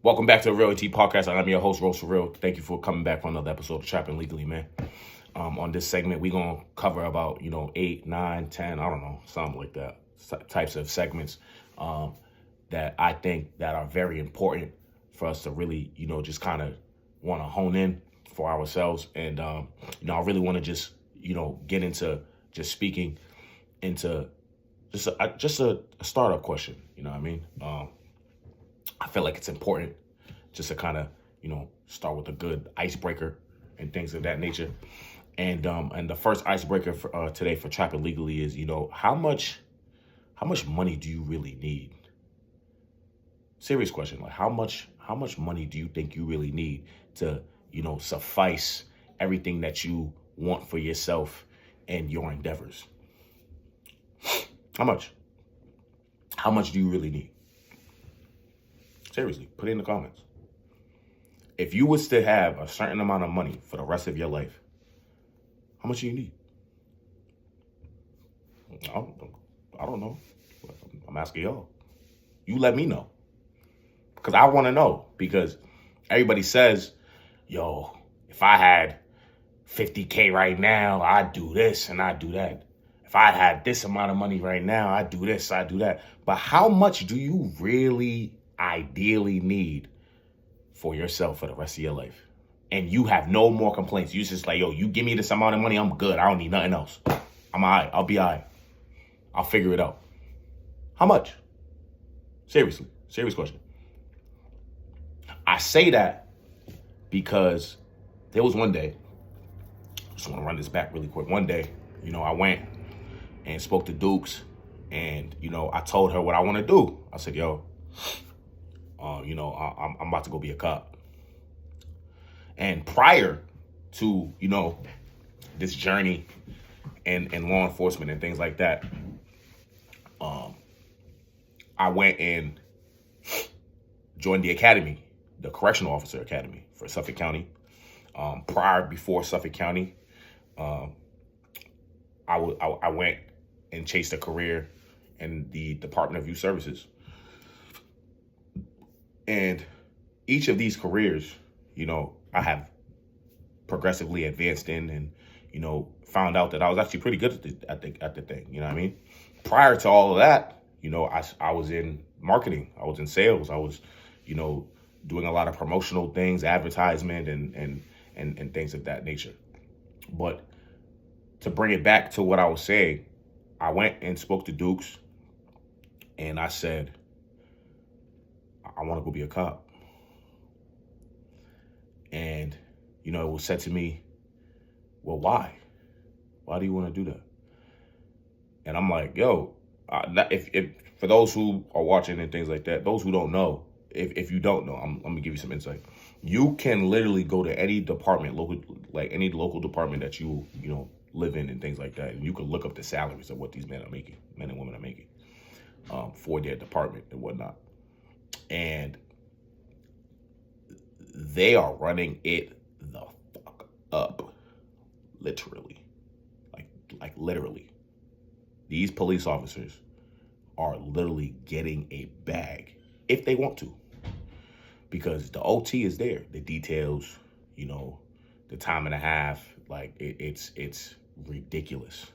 Welcome back to the Real AT Podcast. I'm your host, Rose for Real. Thank you for coming back for another episode of Trapping Legally, man. On this segment, we're going to cover about, 8, 9, 10, I don't know, something like that, types of segments that I think that are very important for us to really, just kind of want to hone in for ourselves. And, I really want to just, get into just speaking into just a startup question, you know what I mean? I feel like it's important just to kind of, start with a good icebreaker and things of that nature. And the first icebreaker for, today for Trapping Legally is, how much money do you really need? Serious question. Like how much money do you think you really need to, suffice everything that you want for yourself and your endeavors? How much? How much do you really need? Seriously, put it in the comments. If you was to have a certain amount of money for the rest of your life, how much do you need? I don't know. I'm asking y'all. You let me know. Because I want to know. Because everybody says, yo, if I had 50K right now, I'd do this and I'd do that. If I had this amount of money right now, I'd do this, I'd do that. But how much do you really ideally need for yourself for the rest of your life? And you have no more complaints. You just like, yo, you give me this amount of money, I'm good. I don't need nothing else. I'm all right. I'll be all right. I'll figure it out. How much? Seriously. Serious question. I say that because there was one day, just want to run this back really quick. One day, I went and spoke to Dukes and, I told her what I want to do. I said, yo, I'm about to go be a cop. And prior to, this journey and law enforcement and things like that, I went and joined the academy, the Correctional Officer Academy for Suffolk County. Before Suffolk County, I went and chased a career in the Department of Youth Services. And each of these careers, I have progressively advanced in and, found out that I was actually pretty good at the thing. You know what I mean? Prior to all of that, I was in marketing. I was in sales. I was, doing a lot of promotional things, advertisement and things of that nature. But to bring it back to what I was saying, I went and spoke to Dukes and I said, I want to go be a cop. And, it was said to me, well, why? Why do you want to do that? And I'm like, yo, if for those who are watching and things like that, those who don't know, if you don't know, I'm going to give you some insight. You can literally go to any department, any local department that you live in and things like that. And you can look up the salaries of what these men and women are making for their department and whatnot. And they are running it the fuck up, literally, like literally. These police officers are literally getting a bag if they want to, because the OT is there, the details, the time and a half, like it's ridiculous.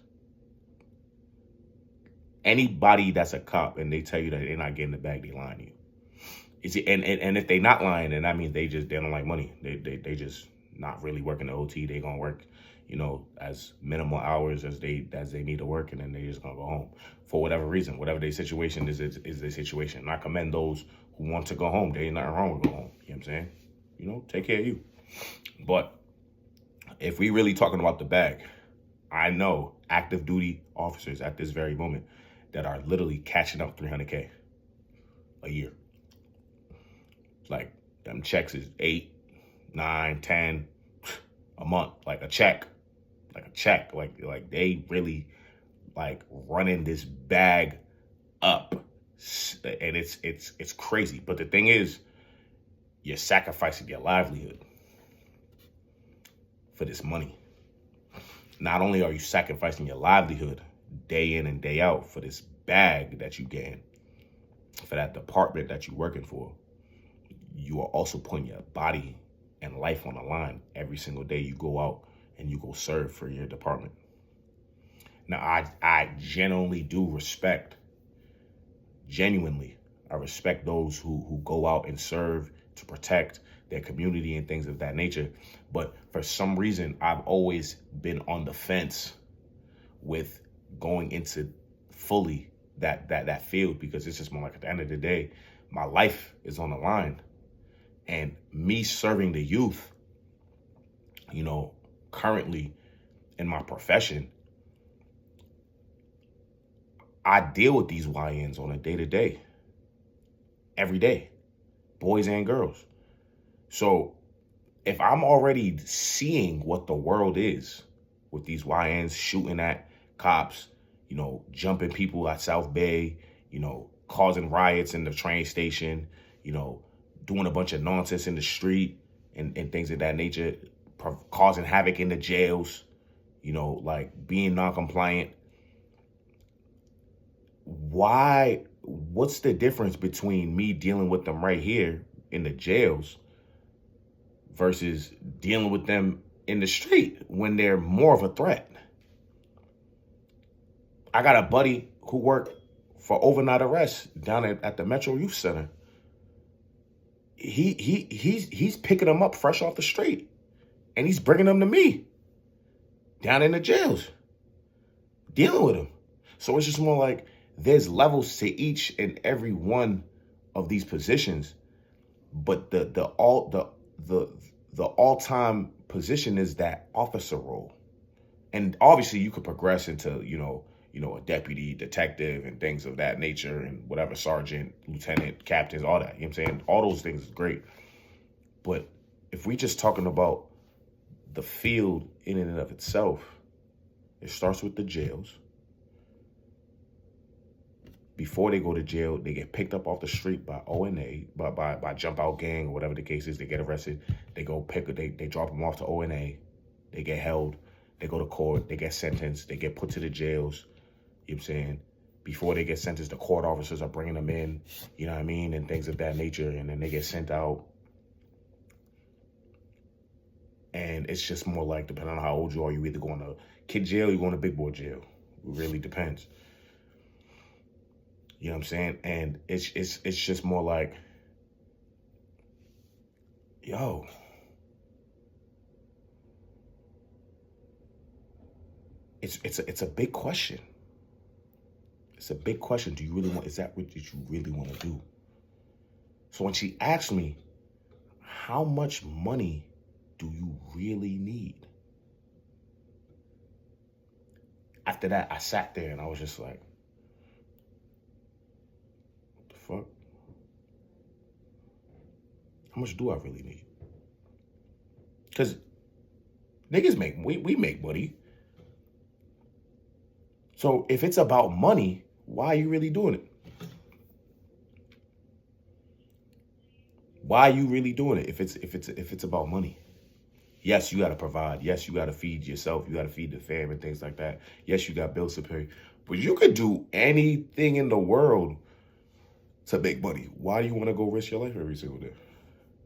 Anybody that's a cop and they tell you that they're not getting the bag, they lying to you. And if they not lying, then that means they don't like money. They just not really working the OT. They gonna work, as minimal hours as they need to work, and then they just gonna go home for whatever reason, whatever their situation is their situation. And I commend those who want to go home. There ain't nothing wrong with going home. You know what I'm saying? Take care of you. But if we really talking about the bag, I know active duty officers at this very moment that are literally catching up $300K a year. Like them checks is 8, 9, 10 a month, like a check, like they really like running this bag up, and it's crazy. But the thing is, you're sacrificing your livelihood for this money. Not only are you sacrificing your livelihood day in and day out for this bag that you gain, for that department that you're working for, you are also putting your body and life on the line every single day you go out and you go serve for your department. Now, I genuinely do respect, genuinely, I respect those who go out and serve to protect their community and things of that nature. But for some reason, I've always been on the fence with going into fully that field, because it's just more like, at the end of the day, my life is on the line. And me serving the youth, currently in my profession, I deal with these YNs on a day-to-day, every day, boys and girls. So if I'm already seeing what the world is with these YNs shooting at cops, jumping people at South Bay, causing riots in the train station, doing a bunch of nonsense in the street and things of that nature, causing havoc in the jails, like being non-compliant. What's the difference between me dealing with them right here in the jails versus dealing with them in the street when they're more of a threat? I got a buddy who worked for overnight arrest down at the Metro Youth Center. He's picking them up fresh off the street, and he's bringing them to me down in the jails, dealing with them. So it's just more like there's levels to each and every one of these positions, but the all-time position is that officer role. And obviously you could progress into, a deputy, detective, and things of that nature, and whatever, sergeant, lieutenant, captains, all that. You know what I'm saying? All those things is great. But if we just talking about the field in and of itself, it starts with the jails. Before they go to jail, they get picked up off the street by ONA, by jump out gang, or whatever the case is. They get arrested. They go they drop them off to ONA. They get held. They go to court. They get sentenced. They get put to the jails. You know what I'm saying? Before they get sentenced, the court officers are bringing them in, you know what I mean, and things of that nature. And then they get sent out. And it's just more like, depending on how old you are, you either going to kid jail or you going to big boy jail. It really depends. You know what I'm saying? And it's just more like, yo, it's a big question. It's a big question. Is that what you really want to do? So when she asked me, how much money do you really need? After that, I sat there and I was just like, what the fuck? How much do I really need? Because niggas we make money. So if it's about money, why are you really doing it? Why are you really doing it if it's about money? Yes, you got to provide. Yes, you got to feed yourself. You got to feed the fam and things like that. Yes, you got bills to pay. But you could do anything in the world to make money. Why do you want to go risk your life every single day?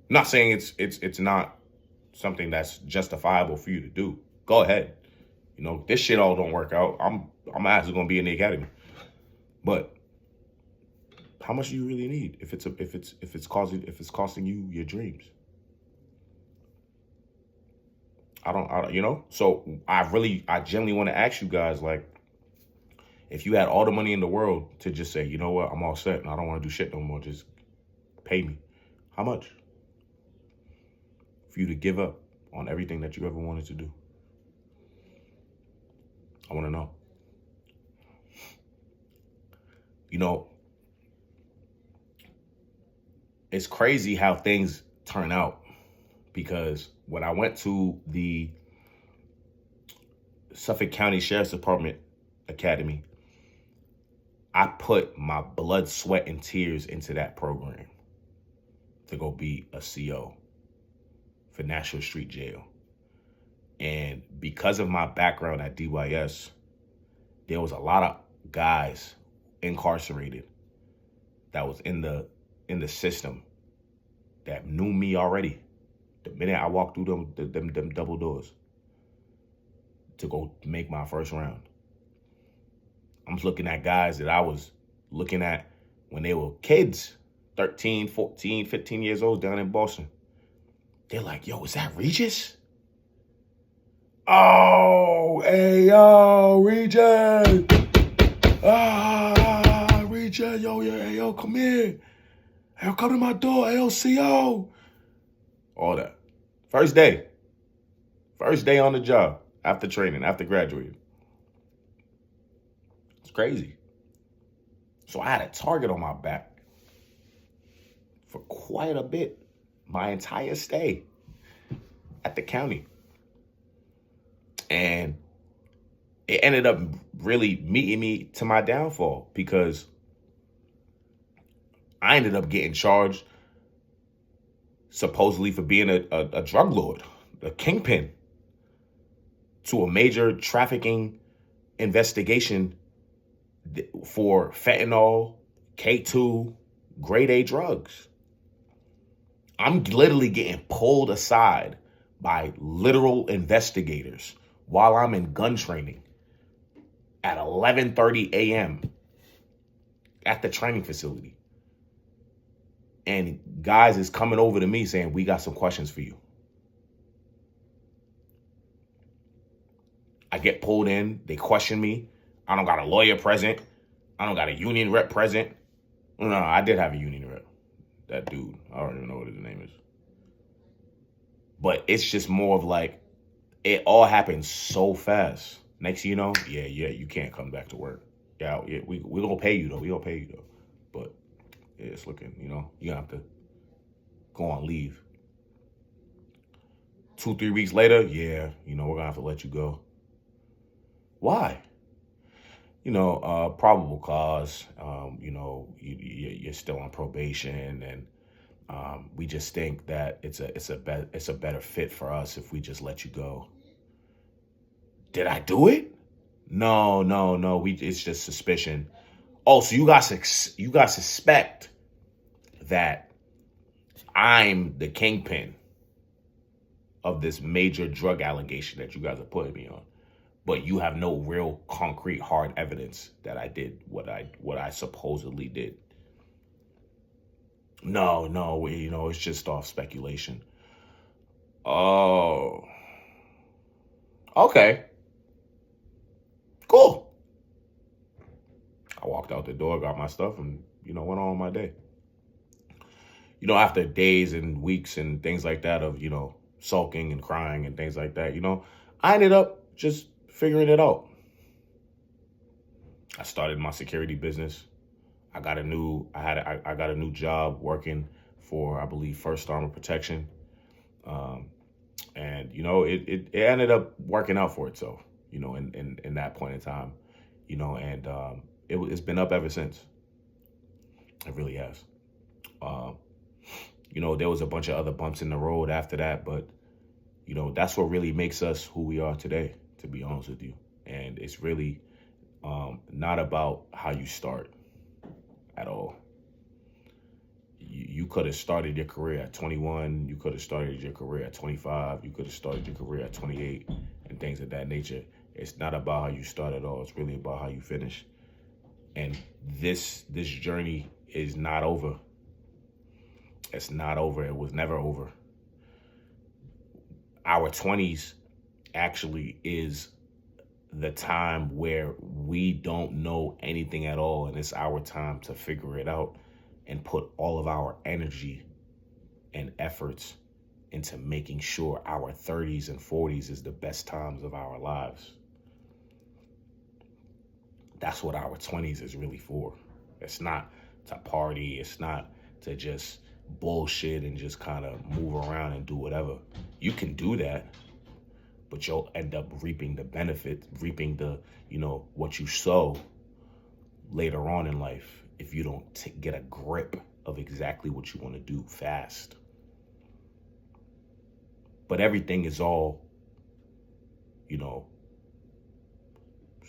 I'm not saying it's not something that's justifiable for you to do. Go ahead. This shit all don't work out. I'm actually gonna be in the academy. But how much do you really need if it's costing you your dreams? So I genuinely want to ask you guys, like, if you had all the money in the world to just say, you know what, I'm all set and I don't want to do shit no more, just pay me. How much? For you to give up on everything that you ever wanted to do. I want to know. It's crazy how things turn out, because when I went to the Suffolk County Sheriff's Department Academy, I put my blood, sweat, and tears into that program to go be a CO for National Street Jail. And because of my background at DYS, there was a lot of guys incarcerated that was in the system that knew me already. The minute I walked through them double doors to go make my first round. I'm looking at guys that I was looking at when they were kids, 13, 14, 15 years old down in Boston. They're like, yo, is that Regis? Oh, hey, yo, Regis. Regis, yo, yeah, hey, yo, come here. Hey, yo, come to my door, ALCO. All that. First day on the job, after training, after graduating. It's crazy. So I had a target on my back for quite a bit, my entire stay at the county. And it ended up really meeting me to my downfall because I ended up getting charged supposedly for being a drug lord, a kingpin, to a major trafficking investigation for fentanyl, K2, grade A drugs. I'm literally getting pulled aside by literal investigators while I'm in gun training at 11:30 a.m. at the training facility. And guys is coming over to me saying, we got some questions for you. I get pulled in. They question me. I don't got a lawyer present. I don't got a union rep present. No, I did have a union rep. That dude. I don't even know what his name is. But it's just more of like, it all happens so fast. Next thing you know, yeah, you can't come back to work. Yeah, we're going to pay you, though. We're going to pay you, though. But yeah, it's looking, you're going to have to go on leave. 2-3 weeks later, yeah, we're going to have to let you go. Why? Probable cause, you're still on probation, and we just think that it's a better fit for us if we just let you go. Did I do it? No. It's just suspicion. Oh, so you guys suspect that I'm the kingpin of this major drug allegation that you guys are putting me on, but you have no real concrete hard evidence that I did what I supposedly did. No, it's just off speculation. Oh, okay, cool. I walked out the door, got my stuff, and went on my day. After days and weeks and things like that of sulking and crying and things like that, I ended up just figuring it out. I started my security business. I got a new job working for, I believe, First Armor Protection. And it ended up working out for itself, in that point in time, and it's been up ever since. It really has. There was a bunch of other bumps in the road after that, but that's what really makes us who we are today, to be honest with you. And it's really not about how you start at all. You could have started your career at 21. You could have started your career at 25. You could have started your career at 28 and things of that nature. It's not about how you start at all. It's really about how you finish. And this journey is not over. It's not over. It was never over. Our 20s actually is the time where we don't know anything at all, and it's our time to figure it out and put all of our energy and efforts into making sure our 30s and 40s is the best times of our lives. That's what our 20s is really for. It's not to party. It's not to just bullshit and just kind of move around and do whatever. You can do that, but you'll end up reaping the benefit, reaping the, what you sow later on in life if you don't get a grip of exactly what you want to do fast. But everything is all,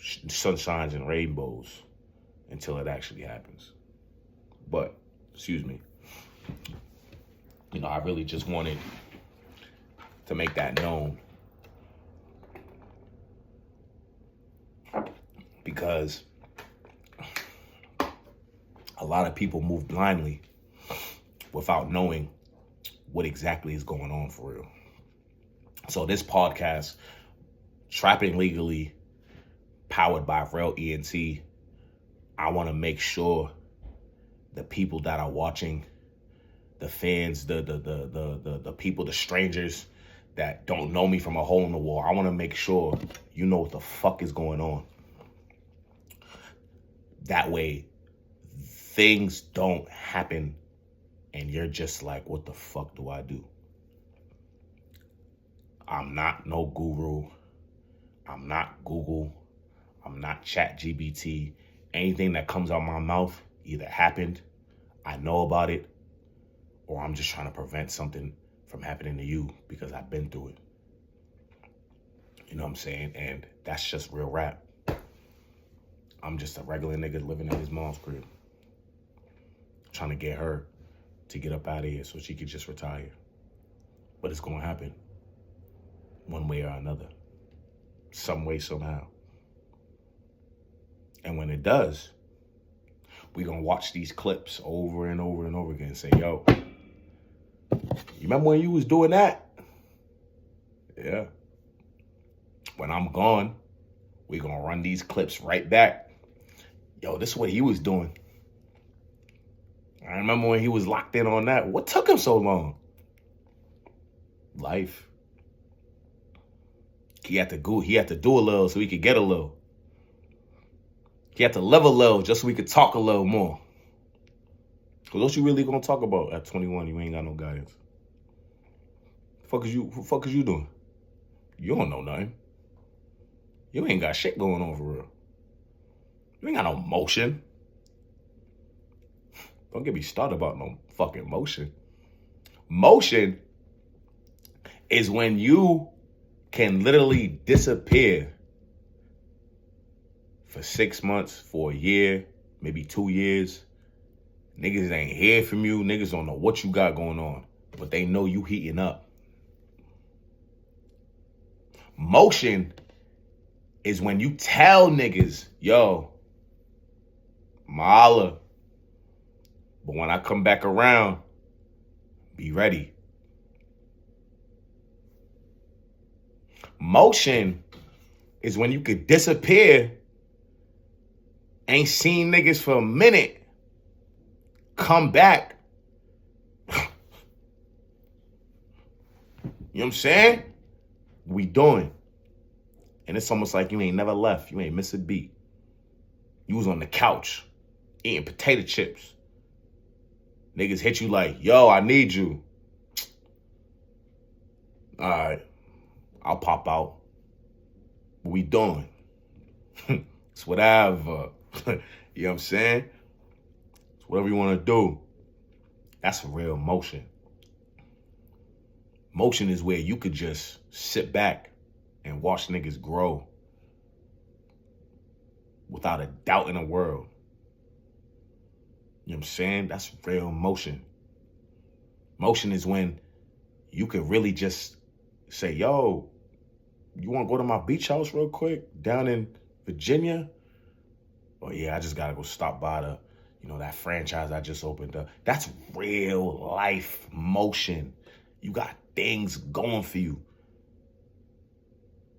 sunshines and rainbows until it actually happens. But, excuse me. I really just wanted to make that known, because a lot of people move blindly without knowing what exactly is going on for real. So this podcast, Trapping Legally, powered by Real ENT, I want to make sure the people that are watching, the fans, the people, the strangers that don't know me from a hole in the wall, I want to make sure you know what the fuck is going on. That way, things don't happen and you're just like, what the fuck do I do? I'm not no guru. I'm not Google. I'm not ChatGPT. Anything that comes out my mouth either happened, I know about it, or I'm just trying to prevent something from happening to you because I've been through it. You know what I'm saying? And that's just real rap. I'm just a regular nigga living in his mom's crib, trying to get her to get up out of here so she could just retire. But it's going to happen one way or another, some way, somehow. And when it does, we're going to watch these clips over and over and over again and say, yo, you remember when you was doing that? Yeah. When I'm gone, we're going to run these clips right back. Yo, this is what he was doing. I remember when he was locked in on that. What took him so long? Life. He had to do a little so he could get a little. He had to live a little just so we could talk a little more. Because what you really gonna talk about at 21? You ain't got no guidance. What the fuck is you doing? You don't know nothing. You ain't got shit going on for real. You ain't got no motion. Don't get me started about no fucking motion. Motion is when you can literally disappear for 6 months, for a year, maybe 2 years. Niggas ain't hear from you. Niggas don't know what you got going on, but they know you heating up. Motion is when you tell niggas, yo, Mala, but when I come back around, be ready. Motion is when you could disappear, ain't seen niggas for a minute, come back. You know what I'm saying? We doing. And it's almost like you ain't never left. You ain't missed a beat. You was on the couch eating potato chips. Niggas hit you like, yo, I need you. All right, I'll pop out. What we doing? It's whatever. You know what I'm saying? It's whatever you want to do. That's real motion. Motion is where you could just sit back and watch niggas grow without a doubt in the world. You know what I'm saying? That's real motion. Motion is when you could really just say, yo, you want to go to my beach house real quick down in Virginia? Oh, yeah, I just got to go stop by that franchise I just opened up. That's real life motion. You got things going for you.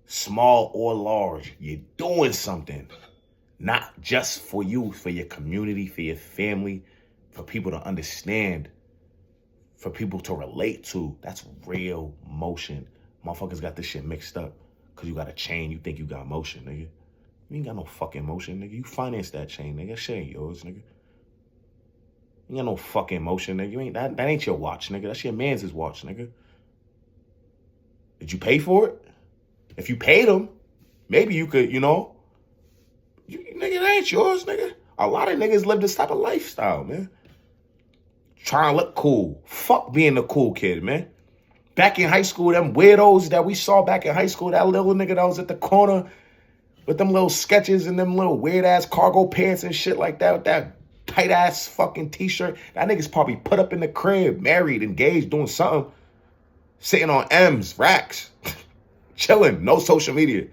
Small or large, you're doing something. Not just for you, for your community, for your family, for people to understand, for people to relate to. That's real motion. Motherfuckers got this shit mixed up because you got a chain. You think you got motion, nigga. You ain't got no fucking motion, nigga. You finance that chain, nigga. That shit ain't yours, nigga. You ain't got no fucking motion, nigga. You ain't that ain't your watch, nigga. That's your man's watch, nigga. Did you pay for it? If you paid him, maybe you could, nigga, that ain't yours, nigga. A lot of niggas live this type of lifestyle, man. Trying to look cool. Fuck being the cool kid, man. Back in high school, them weirdos that we saw back in high school, that little nigga that was at the corner with them little sketches and them little weird-ass cargo pants and shit like that, with that tight ass fucking t-shirt. That nigga's probably put up in the crib, married, engaged, doing something, sitting on M's, racks, chilling, no social media.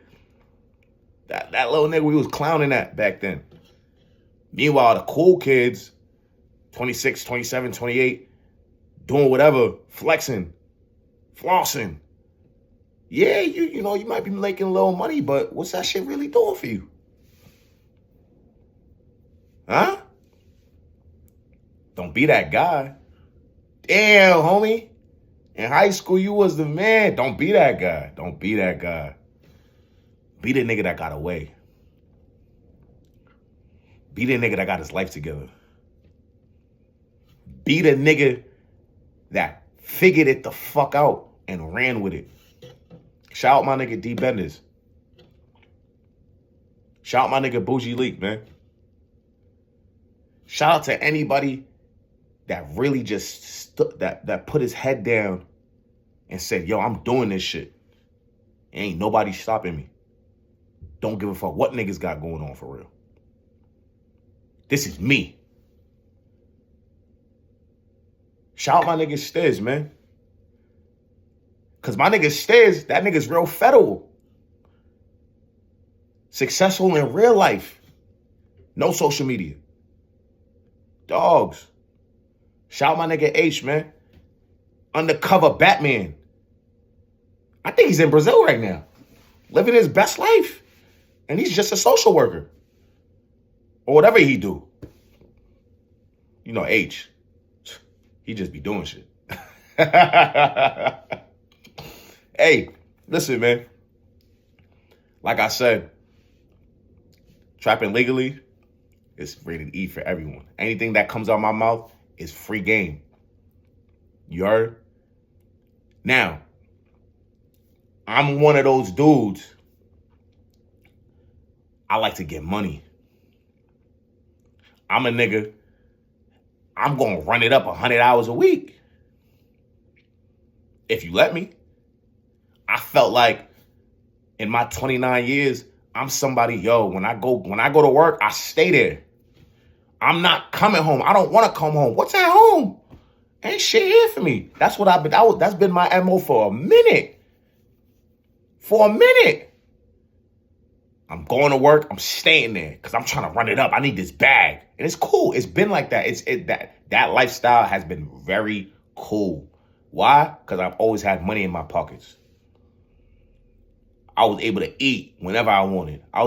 That little nigga we was clowning at back then. Meanwhile, the cool kids, 26, 27, 28, doing whatever, flexing, flossing. Yeah, you know, you might be making a little money, but what's that shit really doing for you? Huh? Don't be that guy. Damn, homie. In high school, you was the man. Don't be that guy. Don't be that guy. Be the nigga that got away. Be the nigga that got his life together. Be the nigga that figured it the fuck out and ran with it. Shout out my nigga D Benders. Shout out my nigga Bougie Leak, man. Shout out to anybody that really just that put his head down and said, yo, I'm doing this shit. Ain't nobody stopping me. Don't give a fuck what niggas got going on for real. This is me. Shout out my nigga Stiz, man. Because my nigga Stiz, that nigga's real federal. Successful in real life. No social media. Dogs. Shout out my nigga H, man. Undercover Batman. I think he's in Brazil right now. Living his best life. And he's just a social worker. Or whatever he do. You know, H. He just be doing shit. Hey, listen, man. Like I said, trapping legally is rated E for everyone. Anything that comes out of my mouth is free game. You heard? Now, I'm one of those dudes. I like to get money. I'm a nigga. I'm going to run it up 100 hours a week. If you let me. I felt like in my 29 years, I'm somebody, yo, when I go to work, I stay there. I'm not coming home. I don't want to come home. What's at home? Ain't shit here for me. That's what that's been my MO for a minute. For a minute. I'm going to work. I'm staying there because I'm trying to run it up. I need this bag. And it's cool. It's been like that. That lifestyle has been very cool. Why? Because I've always had money in my pockets. I was able to eat whenever I wanted. I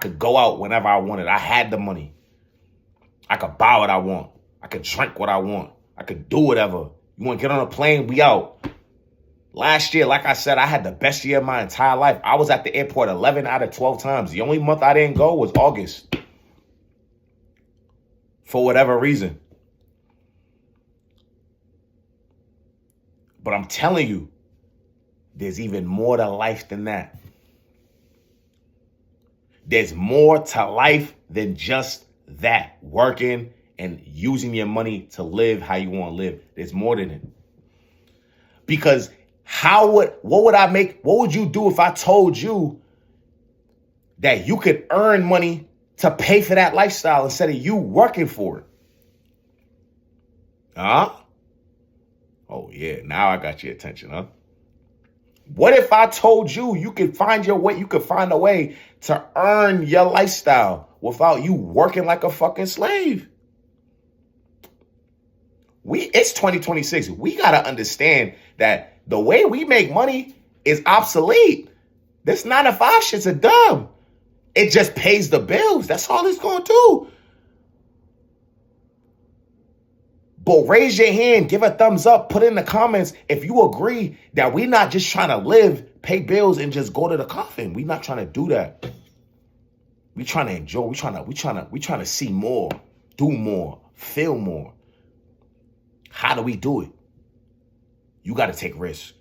could go out whenever I wanted. I had the money. I could buy what I want. I could drink what I want. I could do whatever. You want to get on a plane? We out. Last year, like I said, I had the best year of my entire life. I was at the airport 11 out of 12 times. The only month I didn't go was August. For whatever reason. But I'm telling you, there's even more to life than that. There's more to life than just that. Working and using your money to live how you want to live. There's more than it. Because what would you do if I told you that you could earn money to pay for that lifestyle instead of you working for it? Huh? Oh yeah, now I got your attention, huh? What if I told you you could find your way, you could find a way to earn your lifestyle without you working like a fucking slave? It's 2026. We got to understand that the way we make money is obsolete. This 9-to-5 shit's a dumb. It just pays the bills. That's all it's going to do. But raise your hand, give a thumbs up, put in the comments if you agree that we're not just trying to live, pay bills, and just go to the coffin. We're not trying to do that. We're trying to enjoy. We're trying to see more, do more, feel more. How do we do it? You got to take risks.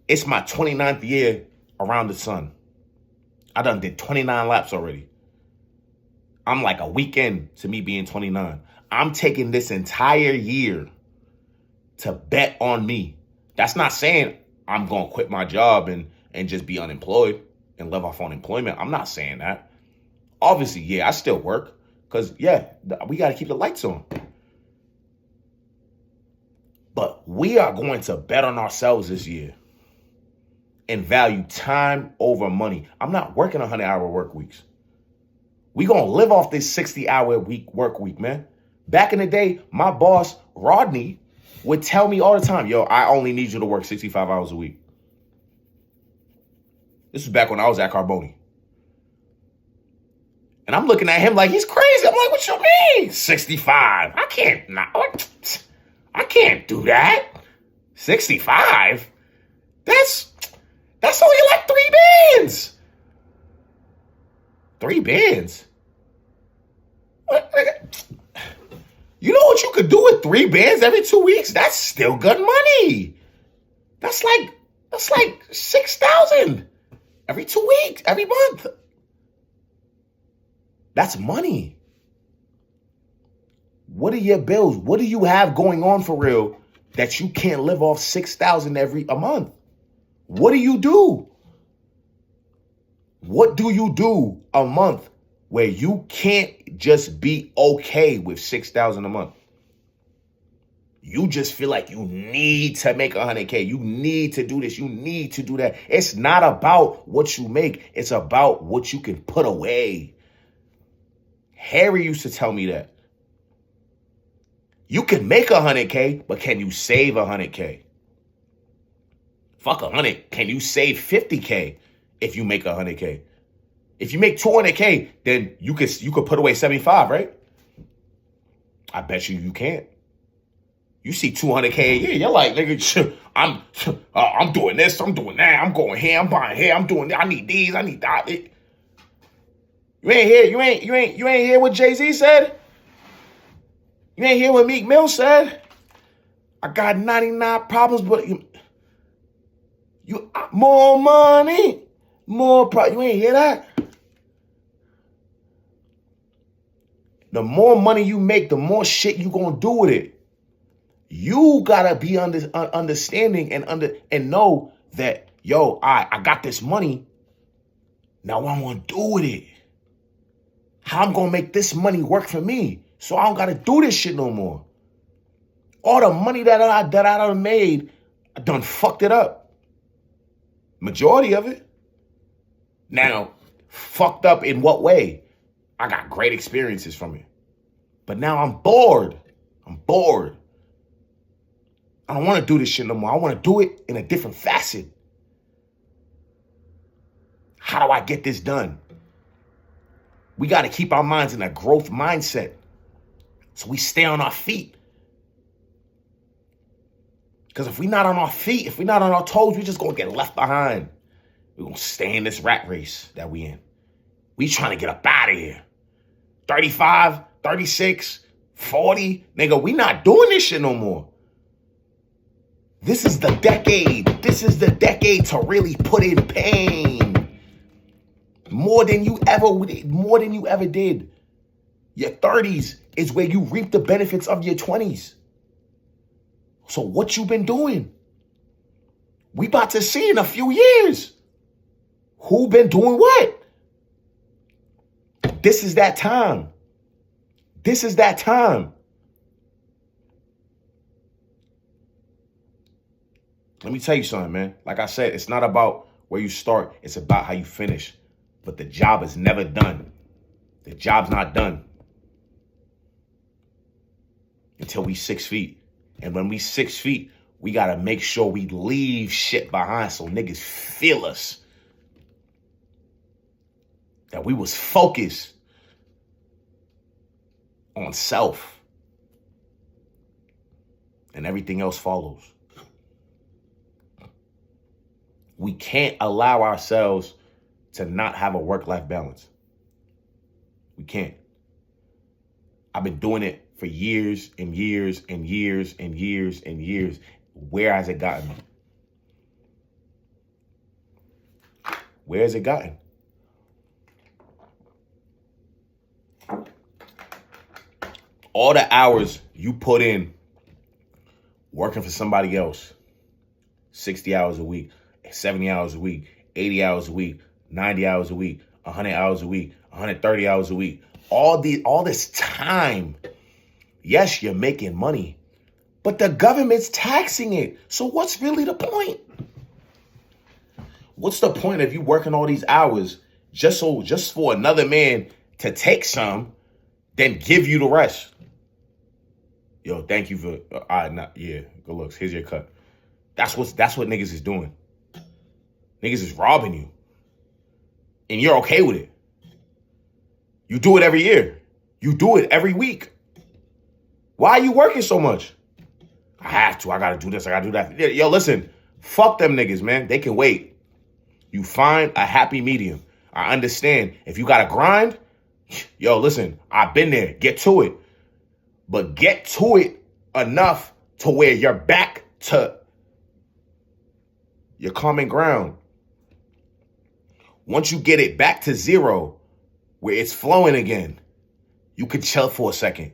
It's my 29th year around the sun. I done did 29 laps already. I'm like a weekend to me being 29. I'm taking this entire year to bet on me. That's not saying I'm going to quit my job and just be unemployed and live off unemployment. I'm not saying that. Obviously, yeah, I still work because, yeah, we got to keep the lights on. But we are going to bet on ourselves this year and value time over money. I'm not working 100-hour work weeks. We going to live off this 60-hour work week, man. Back in the day, my boss, Rodney, would tell me all the time, yo, I only need you to work 65 hours a week. This was back when I was at Carboni. And I'm looking at him like he's crazy. I'm like, what you mean? 65. I can't do that. 65? That's only like 3 bands. 3 bands? You know what you could do with 3 bands every 2 weeks? That's still good money. That's like 6,000 every 2 weeks, every month. That's money. What are your bills? What do you have going on for real that you can't live off 6,000 a month? What do you do? What do you do a month where you can't just be okay with 6,000 a month? You just feel like you need to make 100K. You need to do this. You need to do that. It's not about what you make. It's about what you can put away. Harry used to tell me that. You can make 100K, but can you save 100K? Fuck 100. Can you save 50K if you make 100K? If you make 200K, then you could put away 75, right? I bet you can't. You see 200K a year, you're like, nigga, I'm doing this, I'm doing that, I'm going here, I'm buying here, I'm doing that, I need these, I need that. You ain't hear what Jay-Z said? You ain't hear what Meek Mill said? I got 99 problems, but you more money, more problems. You ain't hear that? The more money you make, the more shit you gonna do with it. You gotta be understanding and know that, yo, I got this money. Now what I'm gonna do with it? How I'm gonna make this money work for me so I don't gotta do this shit no more. All the money that I done made, I done fucked it up. Majority of it. Now, fucked up in what way? I got great experiences from it. But now I'm bored. I'm bored. I don't want to do this shit no more. I want to do it in a different facet. How do I get this done? We got to keep our minds in a growth mindset so we stay on our feet. Because if we're not on our feet, if we're not on our toes, we're just going to get left behind. We're going to stay in this rat race that we in. We trying to get up out of here. 35, 36, 40. Nigga, we not doing this shit no more. This is the decade. This is the decade to really put in pain. More than you ever did. Your 30s is where you reap the benefits of your 20s. So what you been doing? We about to see in a few years. Who been doing what? This is that time. This is that time. Let me tell you something, man. Like I said, it's not about where you start. It's about how you finish. But the job is never done. The job's not done until we 6 feet. And when we 6 feet, we got to make sure we leave shit behind so niggas feel us. That we was focused on self. And everything else follows. We can't allow ourselves to not have a work-life balance. We can't. I've been doing it for years and years and years and years and years. Where has it gotten? Where has it gotten? All the hours you put in working for somebody else, 60 hours a week, 70 hours a week, 80 hours a week, 90 hours a week, 100 hours a week, 130 hours a week. All this time. Yes, you're making money, but the government's taxing it. So what's really the point? What's the point of you working all these hours just for another man to take some, then give you the rest? Yo, thank you for good looks. Here's your cut. That's what niggas is doing. Niggas is robbing you. And you're okay with it. You do it every year. You do it every week. Why are you working so much? I have to. I gotta do this. I gotta do that. Yo, listen. Fuck them niggas, man. They can wait. You find a happy medium. I understand. If you gotta grind, yo, listen, I've been there. Get to it. But get to it enough to where you're back to your common ground. Once you get it back to zero, where it's flowing again, you could chill for a second.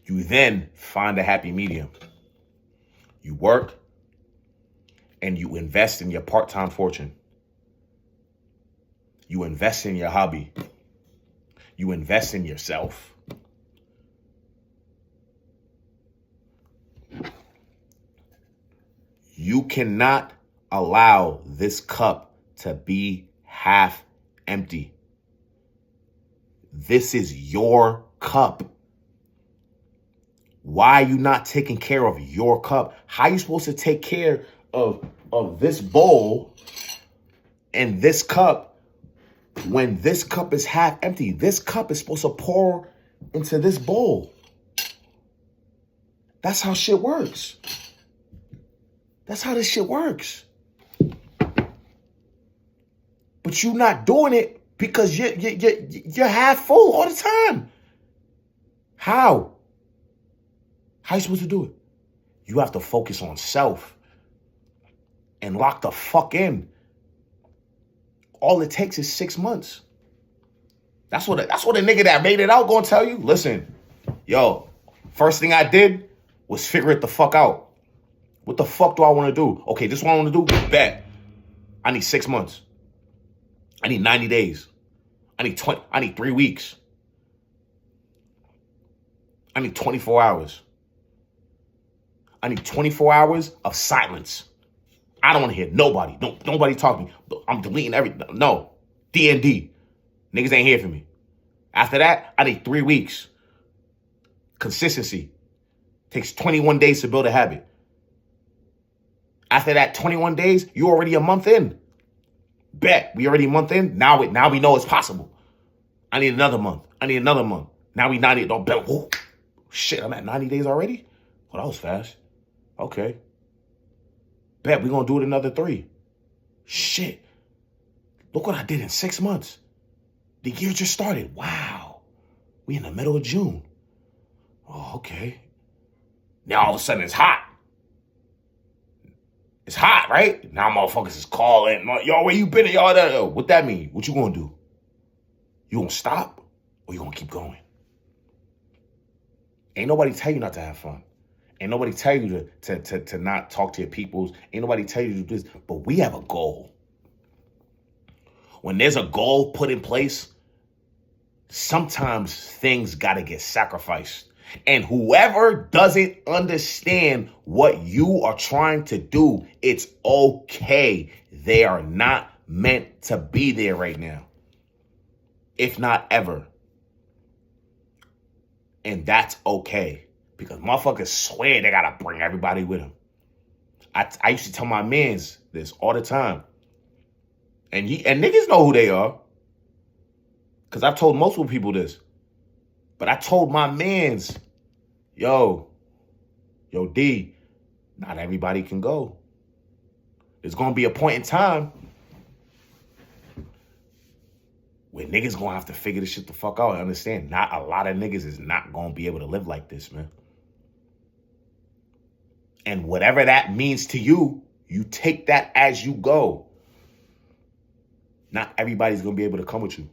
You then find a happy medium. You work and you invest in your part-time fortune. You invest in your hobby. You invest in yourself. You cannot allow this cup to be half empty. This is your cup. Why are you not taking care of your cup? How are you supposed to take care of this bowl and this cup when this cup is half empty? This cup is supposed to pour into this bowl. That's how shit works. That's how this shit works. But you're not doing it because you're half full all the time. How? How are you supposed to do it? You have to focus on self and lock the fuck in. All it takes is 6 months. That's what a nigga that made it out gonna tell you. Listen, yo, first thing I did was figure it the fuck out. What the fuck do I want to do? Okay, this is what I want to do. Bet. I need 6 months. I need 90 days. I need 3 weeks. I need 24 hours. I need 24 hours of silence. I don't want to hear nobody. Nobody talk to me. I'm deleting everything. No. D&D. Niggas ain't here for me. After that, I need 3 weeks. Consistency. Takes 21 days to build a habit. After that 21 days, you already a month in. Bet. We already a month in. Now we know it's possible. I need another month. Now we 90. Don't bet. Whoa. Shit, I'm at 90 days already? Oh, that was fast. Okay. Bet, we're going to do it another 3. Shit. Look what I did in 6 months. The year just started. Wow. We in the middle of June. Oh, okay. Now all of a sudden it's hot. It's hot, right? Now motherfuckers is calling. Yo, where you been at? Yo, what that mean? What you going to do? You going to stop or you going to keep going? Ain't nobody tell you not to have fun. Ain't nobody tell you to not talk to your peoples. Ain't nobody tell you to do this. But we have a goal. When there's a goal put in place, sometimes things got to get sacrificed. And whoever doesn't understand what you are trying to do, it's okay. They are not meant to be there right now. If not ever. And that's okay. Because motherfuckers swear they gotta bring everybody with them. I used to tell my mans this all the time. And niggas know who they are. Because I've told multiple people this. But I told my mans, yo, D, not everybody can go. There's gonna be a point in time where niggas gonna have to figure this shit the fuck out and understand not a lot of niggas is not gonna be able to live like this, man. And whatever that means to you, you take that as you go. Not everybody's gonna be able to come with you.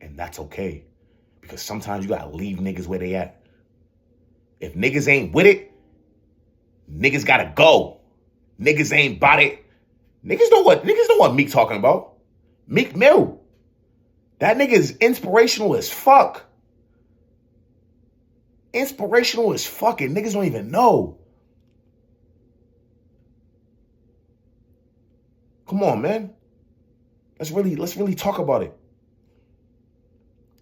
And that's okay. Because sometimes you gotta leave niggas where they at. If niggas ain't with it, niggas gotta go. Niggas ain't about it. Niggas know what Meek talking about. Meek Mill. That nigga is inspirational as fuck. Inspirational as fuck, and niggas don't even know. Come on, man. Let's really talk about it.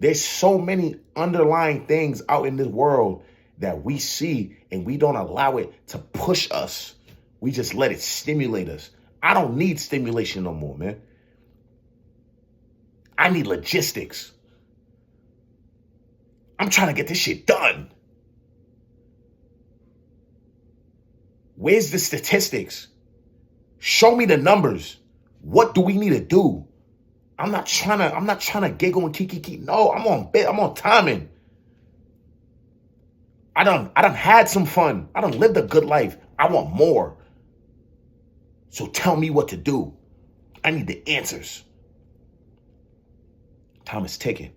There's so many underlying things out in this world that we see, and we don't allow it to push us. We just let it stimulate us. I don't need stimulation no more, man. I need logistics. I'm trying to get this shit done. Where's the statistics? Show me the numbers. What do we need to do? I'm not trying to giggle and kiki. No, I'm on timing. I done had some fun. I done lived a good life. I want more. So tell me what to do. I need the answers. Time is ticking.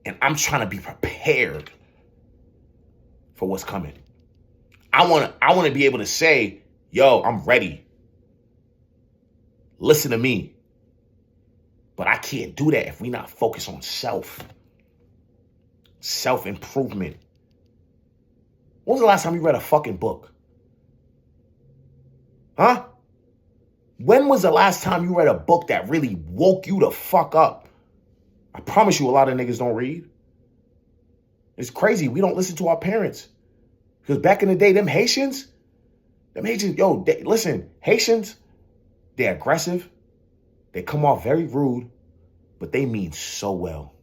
And I'm trying to be prepared for what's coming. I want to be able to say, yo, I'm ready. Listen to me. But I can't do that if we not focused on self-improvement. When was the last time you read a fucking book? Huh? When was the last time you read a book that really woke you the fuck up? I promise you a lot of niggas don't read. It's crazy. We don't listen to our parents. Because back in the day, them Haitians, listen, Haitians, they're aggressive. They come off very rude, but they mean so well.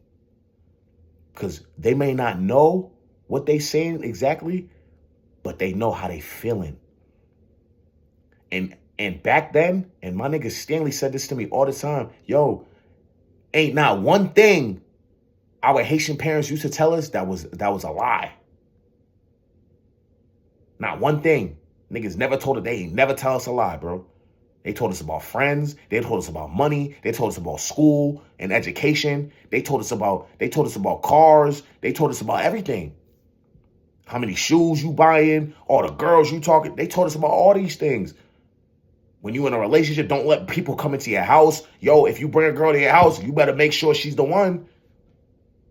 Because they may not know what they saying exactly, but they know how they feeling. And back then, and my nigga Stanley said this to me all the time, yo, ain't not one thing our Haitian parents used to tell us that was a lie. Not one thing. Niggas never told it. They ain't never tell us a lie, bro. They told us about friends. They told us about money. They told us about school and education. They told us about cars. They told us about everything. How many shoes you buying, all the girls you talking. They told us about all these things. When you in a relationship, don't let people come into your house. Yo, if you bring a girl to your house, you better make sure she's the one.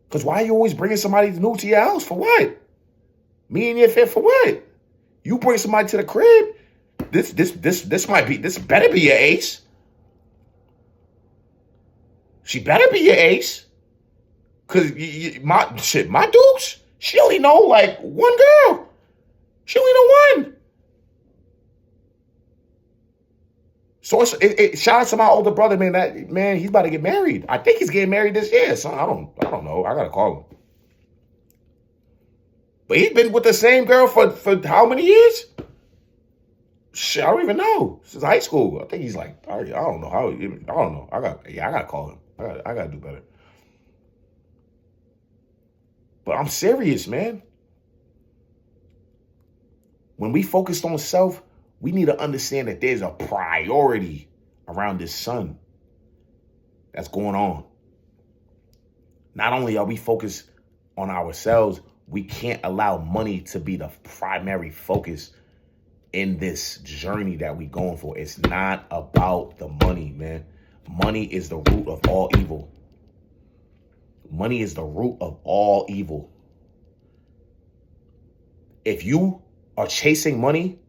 Because why are you always bringing somebody new to your house? For what? Me and your fit for what? You bring somebody to the crib, this better be your ace. She better be your ace. Cause my dukes, she only know like one girl. She only know one. So shout out to my older brother, man. He's about to get married. I think he's getting married this year. So I don't know. I gotta call him. But he's been with the same girl for how many years? Shit, I don't even know. Since high school. I think he's like, I don't know how. I don't know. I gotta call him. I gotta do better. But I'm serious, man. When we focused on self, we need to understand that there's a priority around this sun that's going on. Not only are we focused on ourselves, we can't allow money to be the primary focus in this journey that we're going for. It's not about the money, man. Money is the root of all evil. Money is the root of all evil. If you are chasing money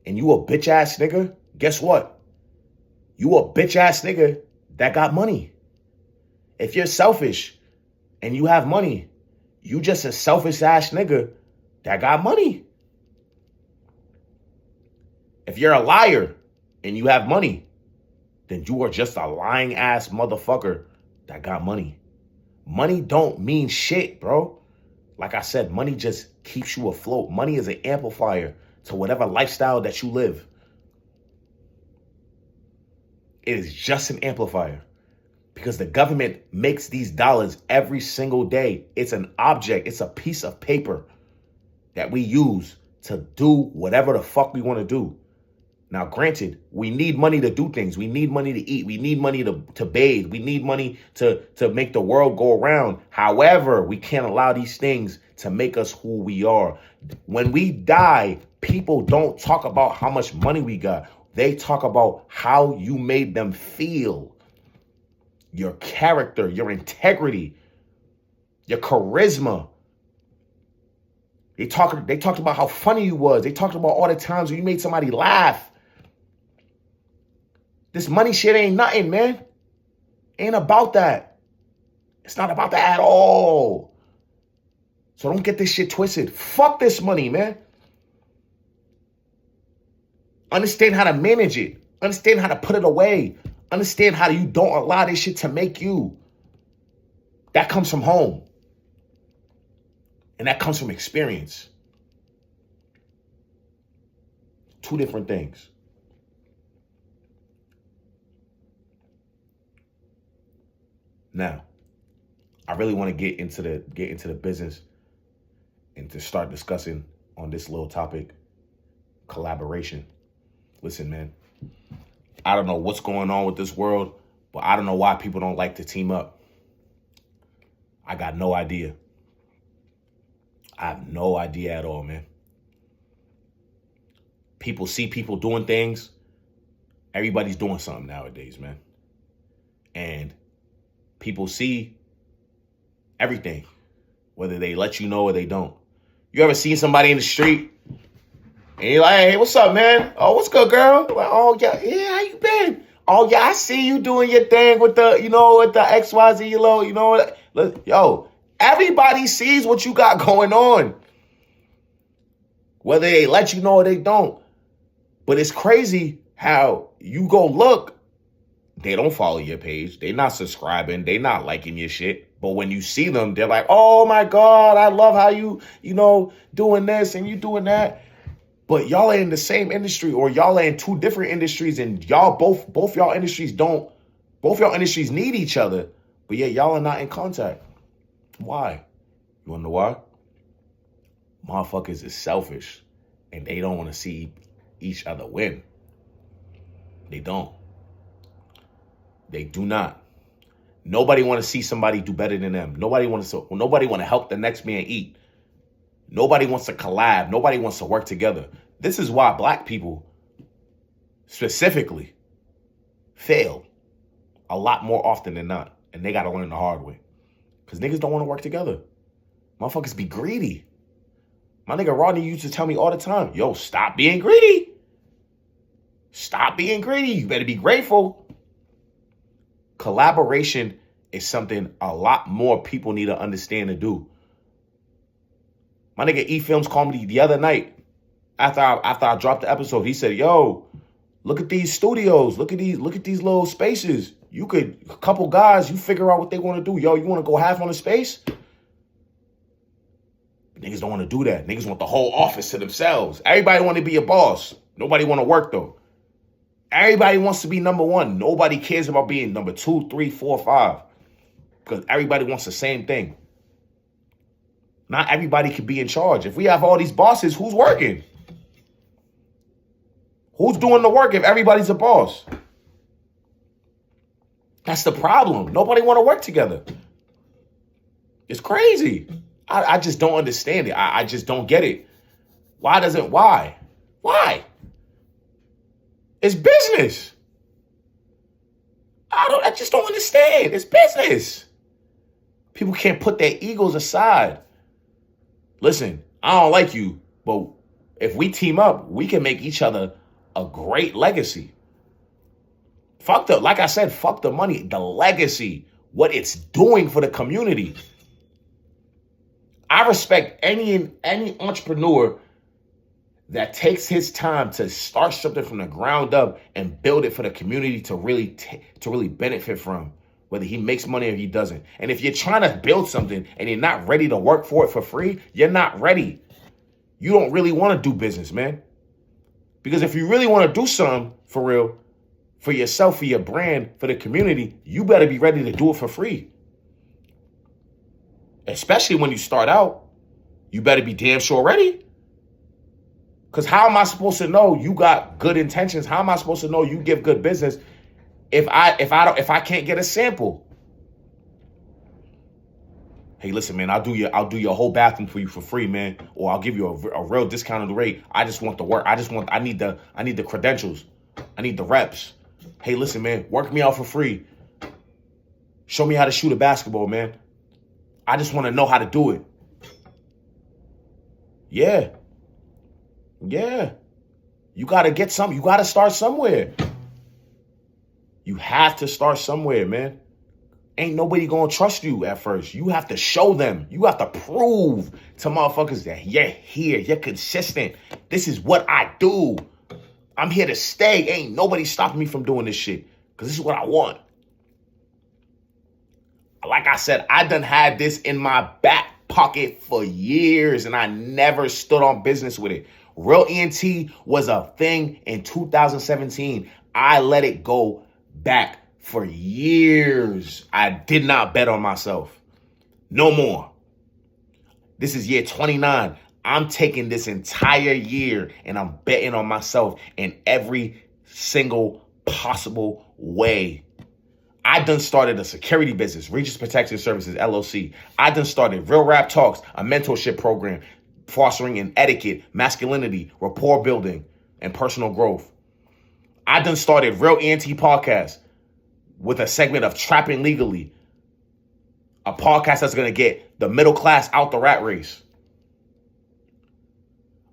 and you a bitch ass nigga, guess what? You a bitch ass nigga that got money. If you're selfish and you have money, you just a selfish ass nigga that got money. If you're a liar and you have money, then you are just a lying ass motherfucker that got money. Money don't mean shit, bro. Like I said, money just keeps you afloat. Money is an amplifier to whatever lifestyle that you live. It is just an amplifier because the government makes these dollars every single day. It's an object. It's a piece of paper that we use to do whatever the fuck we want to do. Now, granted, we need money to do things. We need money to eat. We need money to bathe. We need money to make the world go around. However, we can't allow these things to make us who we are. When we die, people don't talk about how much money we got. They talk about how you made them feel. your character, your integrity, your charisma. They talked about how funny you was. They talked about all the times when you made somebody laugh. This money shit ain't nothing, man. Ain't about that. It's not about that at all. So don't get this shit twisted. Fuck this money, man. Understand how to manage it. Understand how to put it away. Understand how you don't allow this shit to make you. That comes from home. And that comes from experience. Two different things. Now, I really want to get into the business and to start discussing on this little topic, collaboration. Listen, man, I don't know what's going on with this world, but I don't know why people don't like to team up. I got no idea. I have no idea at all, man. People see people doing things. Everybody's doing something nowadays, man. And people see everything, whether they let you know or they don't. You ever seen somebody in the street and you're like, hey, what's up, man? Oh, what's good, girl? Like, oh, yeah, how you been? Oh, yeah, I see you doing your thing with the, with the XYZ, yo, everybody sees what you got going on, whether they let you know or they don't. But it's crazy how you go look, they don't follow your page. They not subscribing. They not liking your shit. But when you see them, they're like, oh my God, I love how you doing this and you doing that. But y'all are in the same industry, or y'all are in two different industries, and y'all both y'all industries need each other, but yet y'all are not in contact. Why? You wanna know why? Motherfuckers is selfish and they don't want to see each other win. They don't. They do not. Nobody want to see somebody do better than them. Nobody want to help the next man eat. Nobody wants to collab. Nobody wants to work together. This is why black people specifically fail a lot more often than not. And they got to learn the hard way. Because niggas don't want to work together. Motherfuckers be greedy. My nigga Rodney used to tell me all the time, yo, stop being greedy. Stop being greedy. You better be grateful. Collaboration is something a lot more people need to understand and do. My nigga E-Films called me the other night after I dropped the episode. He said, yo, look at these studios. Look at these little spaces. A couple guys, you figure out what they want to do. Yo, you want to go half on the space? Niggas don't want to do that. Niggas want the whole office to themselves. Everybody want to be a boss. Nobody want to work, though. Everybody wants to be number one. Nobody cares about being number 2, 3, 4, 5. Because everybody wants the same thing. Not everybody can be in charge. If we have all these bosses, who's working? Who's doing the work if everybody's a boss? That's the problem. Nobody want to work together. It's crazy. I just don't understand it. I just don't get it. Why? Why? It's business. I just don't understand. It's business. People can't put their egos aside. Listen, I don't like you, but if we team up, we can make each other a great legacy. Like I said, fuck the money, the legacy, what it's doing for the community. I respect any entrepreneur that takes his time to start something from the ground up and build it for the community to really benefit from, whether he makes money or he doesn't. And if you're trying to build something and you're not ready to work for it for free, you're not ready. You don't really want to do business, man. Because if you really want to do something for real, for yourself, for your brand, for the community, you better be ready to do it for free. Especially when you start out, you better be damn sure ready. Because how am I supposed to know you got good intentions? How am I supposed to know you give good business if I can't get a sample? Hey, listen, man, I'll do your whole bathroom for you for free, man, or I'll give you a real discounted rate. I just want the work. I need the credentials. I need the reps. Hey, listen, man, work me out for free. Show me how to shoot a basketball, man. I just want to know how to do it. Yeah. You got to get some. You got to start somewhere. You have to start somewhere, man. Ain't nobody going to trust you at first. You have to show them. You have to prove to motherfuckers that you're here. You're consistent. This is what I do. I'm here to stay. Ain't nobody stopping me from doing this shit because this is what I want. Like I said, I done had this in my back pocket for years and I never stood on business with it. Real ENT was a thing in 2017. I let it go back for years. I did not bet on myself. No more. This is year 29. I'm taking this entire year and I'm betting on myself in every single possible way. I done started a security business, Regis Protection Services, LLC. I done started Real Rap Talks, a mentorship program fostering in etiquette, masculinity, rapport building, and personal growth. I done started Real ENT Podcast with a segment of Trapping Legally, a podcast that's going to get the middle class out the rat race.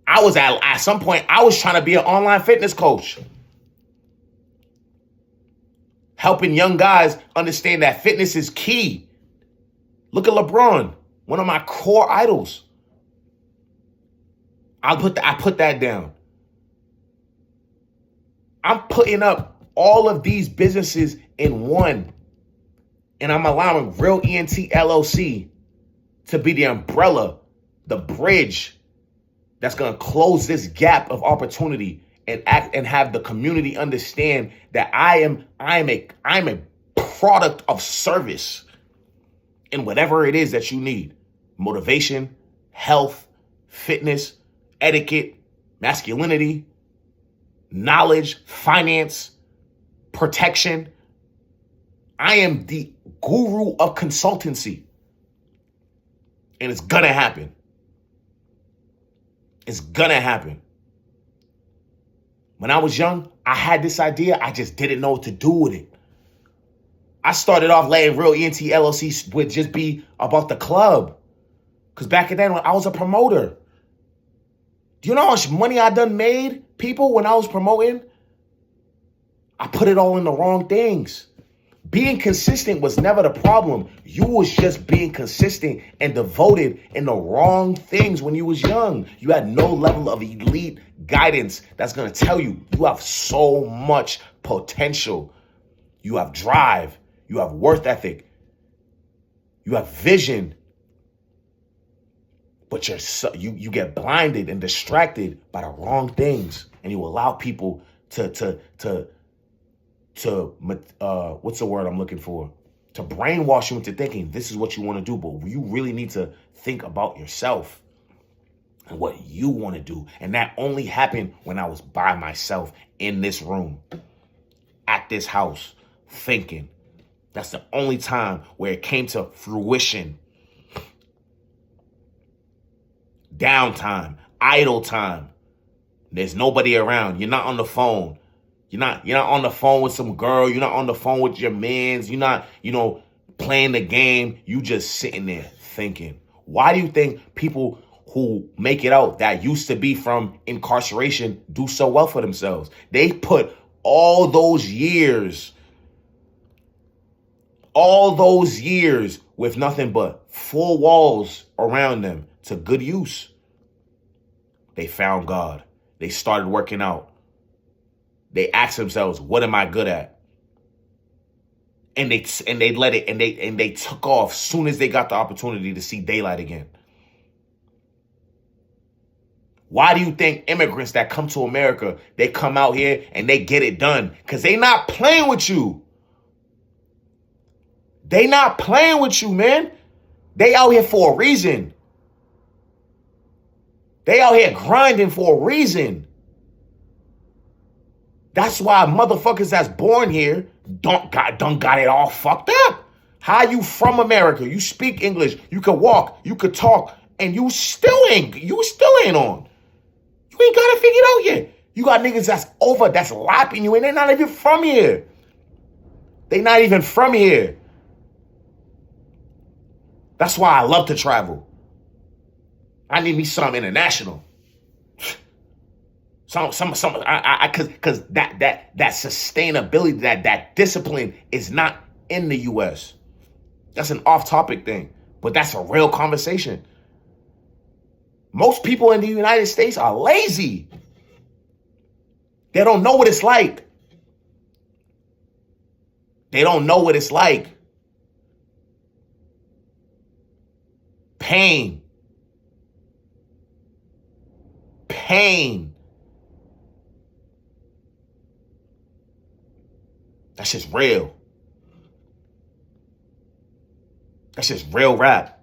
I was at some point, I was trying to be an online fitness coach. Helping young guys understand that fitness is key. Look at LeBron, one of my core idols. I put that down. I'm putting up all of these businesses in one. And I'm allowing Real ENT LLC to be the umbrella, the bridge that's going to close this gap of opportunity and act and have the community understand that I'm a product of service in whatever it is that you need. Motivation, health, fitness, etiquette, masculinity, knowledge, finance, protection. I am the guru of consultancy. And it's gonna happen. It's gonna happen. When I was young, I had this idea. I just didn't know what to do with it. I started off letting Real ENT LLC would just be about the club. Because back then, when I was a promoter, do you know how much money I done made, people, when I was promoting? I put it all in the wrong things. Being consistent was never the problem. You was just being consistent and devoted in the wrong things when you was young. You had no level of elite guidance that's going to tell you you have so much potential. You have drive. You have worth ethic. You have vision. But you get blinded and distracted by the wrong things. And you allow people to what's the word I'm looking for? To brainwash you into thinking this is what you want to do, but you really need to think about yourself and what you want to do. And that only happened when I was by myself in this room, at this house, thinking. That's the only time where it came to fruition. Downtime, idle time. There's nobody around. You're not on the phone. You're not on the phone with some girl. You're not on the phone with your mans. You're not, playing the game. You just sitting there thinking. Why do you think people who make it out that used to be from incarceration do so well for themselves? They put all those years with nothing but four walls around them to good use. They found God. They started working out. They asked themselves, what am I good at? And they let it, and they took off soon as they got the opportunity to see daylight again. Why do you think immigrants that come to America, they come out here and they get it done? Because they not playing with you. They not playing with you, man. They out here for a reason. They out here grinding for a reason. That's why motherfuckers that's born here don't got it all fucked up. How you from America? You speak English. You could walk. You could talk. And you still ain't on. You ain't got it figured out yet. You got niggas that's lapping you and they're not even from here. They not even from here. That's why I love to travel. I need me some international. Cause that sustainability, that discipline is not in the US. That's an off-topic thing, but that's a real conversation. Most people in the United States are lazy. They don't know what it's like. They don't know what it's like. Pain. That's just real. That's just real rap.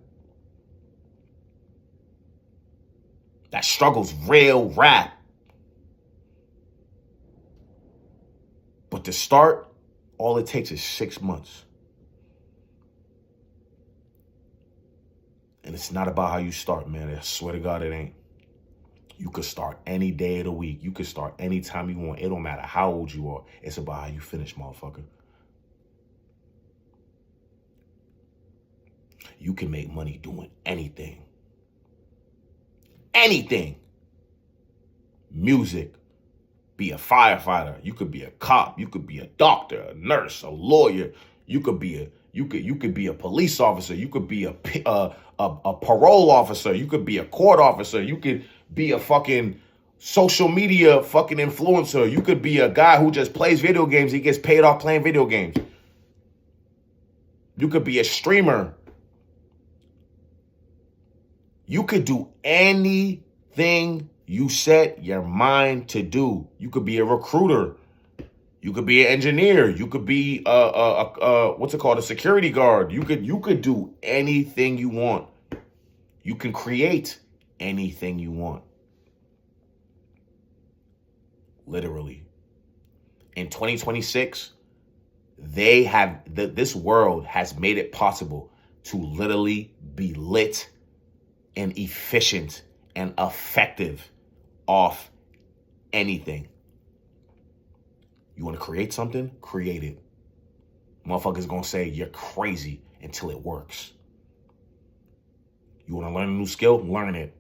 That struggle's real rap. But to start, all it takes is 6 months. And it's not about how you start, man. I swear to God, it ain't. You could start any day of the week. You could start anytime you want. It don't matter how old you are. It's about how you finish, motherfucker. You can make money doing anything. Anything. Music. Be a firefighter. You could be a cop. You could be a doctor, a nurse, a lawyer. You could be a police officer. You could be a parole officer. You could be a court officer. You could be a fucking social media fucking influencer. You could be a guy who just plays video games. He gets paid off playing video games. You could be a streamer. You could do anything you set your mind to do. You could be a recruiter. You could be an engineer. You could be a security guard. You could do anything you want. You can create anything you want. Literally. In 2026, this world has made it possible to literally be lit and efficient and effective off anything. You want to create something? Create it. Motherfuckers gonna say you're crazy until it works. You want to learn a new skill? Learn it.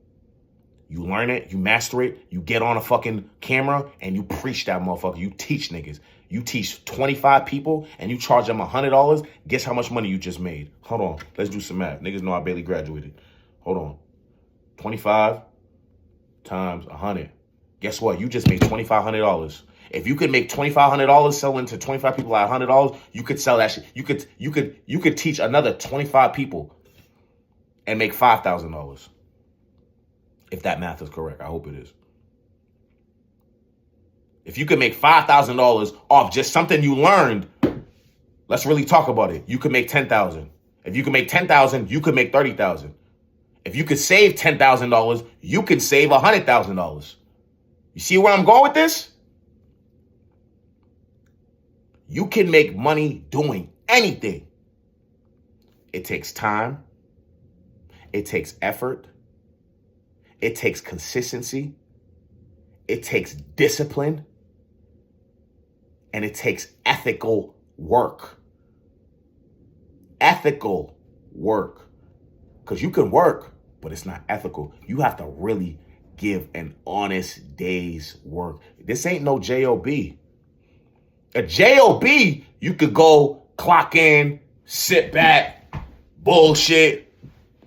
You learn it, you master it, you get on a fucking camera and you preach that motherfucker. You teach niggas. You teach 25 people and you charge them $100. Guess how much money you just made? Hold on. Let's do some math. Niggas know I barely graduated. Hold on. 25 times 100. Guess what? You just made $2,500. If you could make $2,500 selling to 25 people at $100, you could sell that shit. You could teach another 25 people and make $5,000. If that math is correct, I hope it is. If you could make $5,000 off just something you learned, let's really talk about it. You could make $10,000. If you could make $10,000, you could make $30,000. If you could save $10,000, you could save $100,000. You see where I'm going with this? You can make money doing anything. It takes time. It takes effort. It takes consistency. It takes discipline. And it takes ethical work. Ethical work. Because you can work, but it's not ethical. You have to really give an honest day's work. This ain't no job. A job, you could go clock in, sit back, bullshit,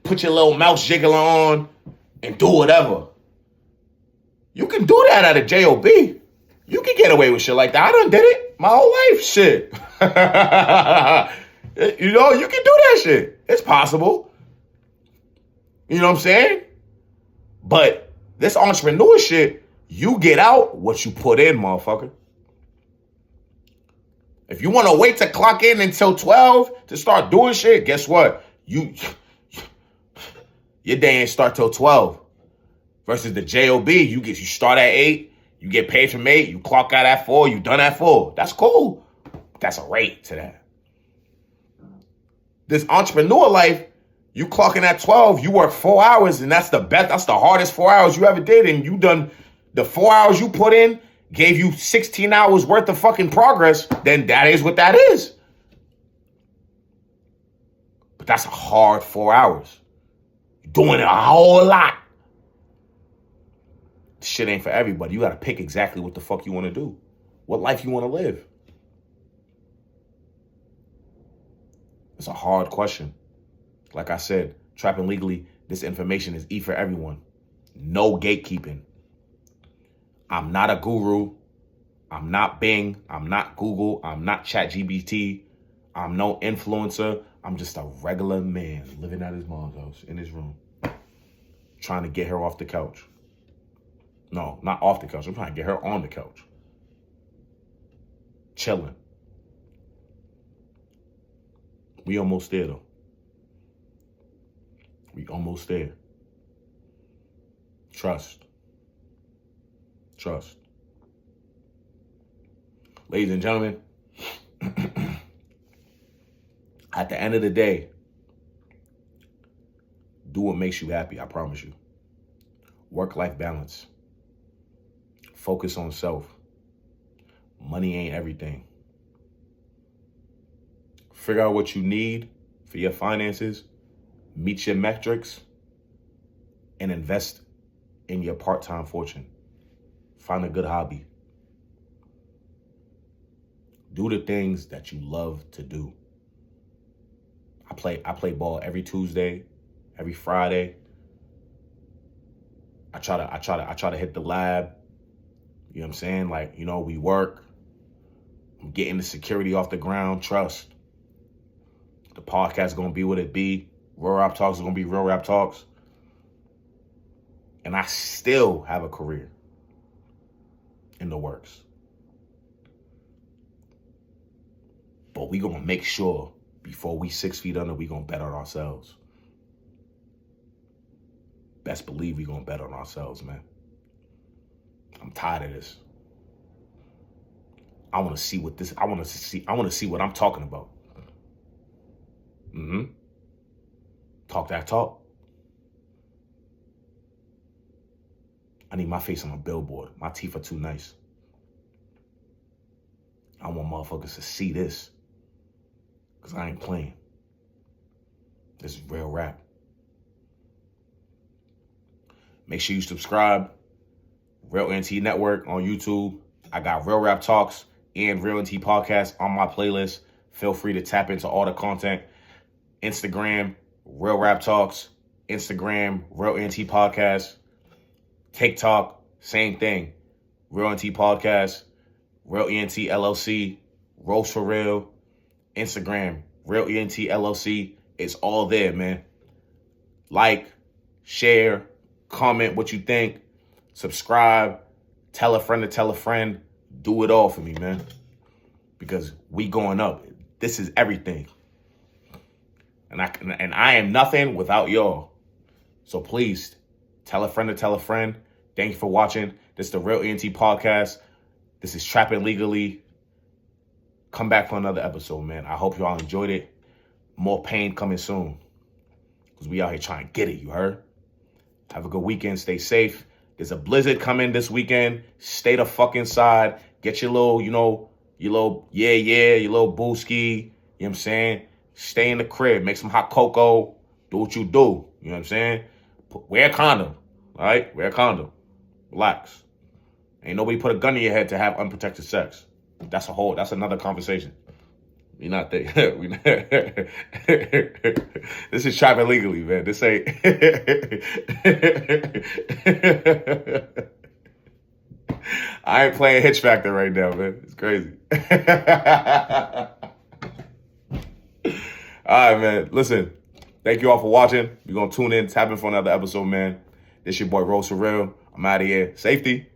put your little mouse jiggler on, and do whatever. You can do that at a job. You can get away with shit like that. I done did it my whole life. Shit. You know, you can do that shit. It's possible. You know what I'm saying? But this entrepreneur shit, you get out what you put in, motherfucker. If you want to wait to clock in until 12 to start doing shit, guess what? Your day ain't start till 12. Versus the job, you start at 8, you get paid from 8, you clock out at 4, you done at 4. That's cool. That's a rate to that. This entrepreneur life, you clocking at 12, you work 4 hours, and that's the hardest 4 hours you ever did, and you done the 4 hours you put in, gave you 16 hours worth of fucking progress, then that is what that is. But that's a hard 4 hours. You're doing it a whole lot. This shit ain't for everybody. You got to pick exactly what the fuck you want to do. What life you want to live. It's a hard question. Like I said, Trapping Legally, this information is for everyone. No gatekeeping. I'm not a guru. I'm not Bing. I'm not Google. I'm not ChatGPT. I'm no influencer. I'm just a regular man living at his mom's house in his room, trying to get her off the couch. No, not off the couch. I'm trying to get her on the couch. Chilling. We almost there, though. We almost there. Trust. Trust. Ladies and gentlemen, at the end of the day, do what makes you happy, I promise you. Work-life balance. Focus on self. Money ain't everything. Figure out what you need for your finances, meet your metrics, and invest in your part-time fortune. Find a good hobby. Do the things that you love to do. I play ball every Tuesday, every Friday. I try to hit the lab. You know what I'm saying? Like, you know, we work. I'm getting the security off the ground. Trust. The podcast is gonna be what it be. Real Rap Talks is gonna be Real Rap Talks. And I still have a career in the works. But we gonna make sure before we 6 feet under, we gonna bet on ourselves. Best believe we gonna bet on ourselves, man. I'm tired of this. I want to see what I'm talking about. Talk that talk. I need my face on a billboard. My teeth are too nice. I want motherfuckers to see this. Because I ain't playing. This is real rap. Make sure you subscribe. Real NT Network on YouTube. I got Real Rap Talks and Real NT Podcast on my playlist. Feel free to tap into all the content. Instagram, Real Rap Talks. Instagram, Real NT Podcast. TikTok, same thing. Real NT Podcast. Real ENT LLC. Roast for Real. Instagram, Real ENT LLC. It's all there, man. Like, share, comment what you think. Subscribe. Tell a friend to tell a friend. Do it all for me, man. Because we going up. This is everything. And I am nothing without y'all. So please, tell a friend to tell a friend. Thank you for watching. This is the Real ENT Podcast. This is Trapping Legally. Come back for another episode, man. I hope y'all enjoyed it. More pain coming soon. Because we out here trying to get it, you heard? Have a good weekend. Stay safe. There's a blizzard coming this weekend. Stay the fuck inside. Get your little, your little booski. You know what I'm saying? Stay in the crib. Make some hot cocoa. Do what you do. You know what I'm saying? Wear a condom. All right? Wear a condom. Relax. Ain't nobody put a gun in your head to have unprotected sex. That's another conversation. We not there. This is Trapping Legally, man. This ain't. I ain't playing Hitch Factor right now, man. It's crazy. All right, man. Listen, thank you all for watching. We're going to tune in, tap in for another episode, man. This your boy, Rose for Real. I'm out of here. Safety.